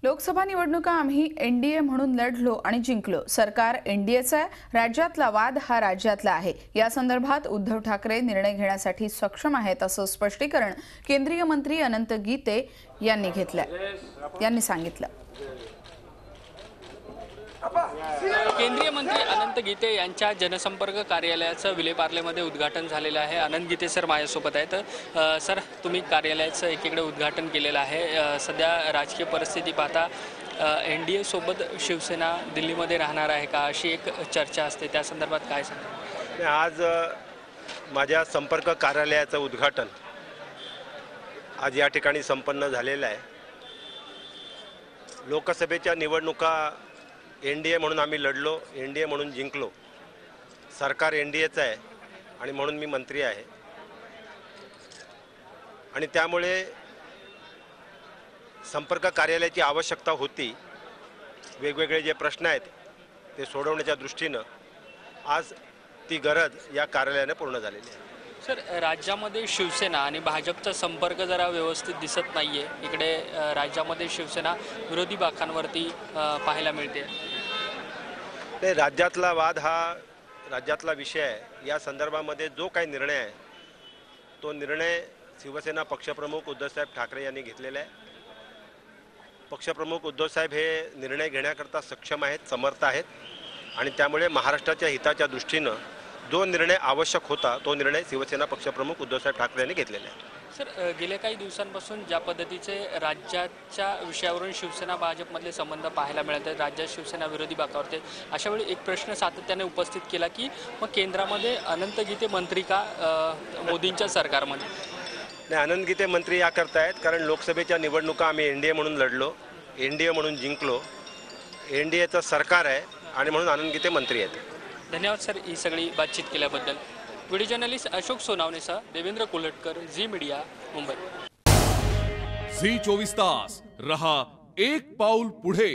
लोकसभा निवडणुका आम्ही एनडीए म्हणून लढलो आणि जिंकलो। सरकार एनडीएचं आहे, राज्यातला वाद हा राज्यातला आहे। या संदर्भात उद्धव ठाकरे निर्णय घेण्यासाठी सक्षम आहेत असं स्पष्टीकरण केंद्रीय मंत्री अनंत गीते यांनी सांगितलं। केंद्रीय मंत्री अनंत गीते यांच्या जनसंपर्क कार्यालयाचं विलेपार्लेमध्ये उद्घाटन झालेलं आहे। अनंत गीते सर माझ्यासोबत आहेत। सर, तुम्ही कार्यालयाचं एकीकडे उद्घाटन केलेलं आहे। सध्या राजकीय परिस्थिती पाहता एनडीए सोबत शिवसेना दिल्लीमध्ये राहणार आहे का अशी एक चर्चा असते, त्या संदर्भात काय सांगाल? आज माझ्या संपर्क कार्यालयाचं उद्घाटन आज या ठिकाणी संपन्न झालेलं आहे। लोकसभेच्या निवडणुका एनडीए म्हणून आम्ही लढलो, एनडीए म्हणून जिंकलो। सरकार एनडीएचं आहे आणि म्हणून मी मंत्री आहे आणि त्यामुळे संपर्क कार्यालयाची आवश्यकता होती। वेगवेगळे जे प्रश्न आहेत ते सोडवण्याच्या दृष्टीनं आज ती गरज या कार्यालयाने पूर्ण झालेली आहे। सर, राज्यामध्ये शिवसेना आणि भाजपचा संपर्क जरा व्यवस्थित दिसत नाहीये। इकडे राज्यामध्ये शिवसेना विरोधी बाकांवरती पाहायला मिळते। ते राज्यातला वाद हा राज्यातला विषय आहे। या संदर्भामध्ये जो काही निर्णय आहे तो निर्णय शिवसेना पक्षप्रमुख उद्धवसाहेब ठाकरे यांनी घेतलेला आहे। पक्षप्रमुख उद्धवसाहेब हे निर्णय घेण्याकरता सक्षम आहेत, समर्थ आहेत आणि त्यामुळे महाराष्ट्राच्या हिताच्या दृष्टीनं जो निर्णय आवश्यक होता तो निर्णय शिवसेना पक्षप्रमुख उद्धवसाहेब ठाकरे यांनी घेतलेला आहे। सर, गेल्या काही दिवसांपासून ज्या पद्धतीचे राज्याच्या विषयावरून शिवसेना भाजपमधले संबंध पाहायला मिळत आहेत, राज्यात शिवसेना विरोधी बाकावरते, अशा वेळी एक प्रश्न सातत्याने उपस्थित केला की मग केंद्रामध्ये अनंत गीते मंत्री का मोदींच्या सरकारमध्ये? नाही, अनंत गीते मंत्री या करता आहेत कारण लोकसभेच्या निवडणुका आम्ही एनडीए म्हणून लढलो, एनडीए म्हणून जिंकलो। एनडीएचं सरकार आहे आणि म्हणून अनंत गीते मंत्री आहेत। धन्यवाद सर, ही सगळी बातचीत केल्याबद्दल। व्हिडिओ जर्नलिस्ट अशोक सोनावणेसह देवेंद्र कोल्हटकर, झी मीडिया, मुंबई। झी 24 तास रहा एक पाऊल पुढे।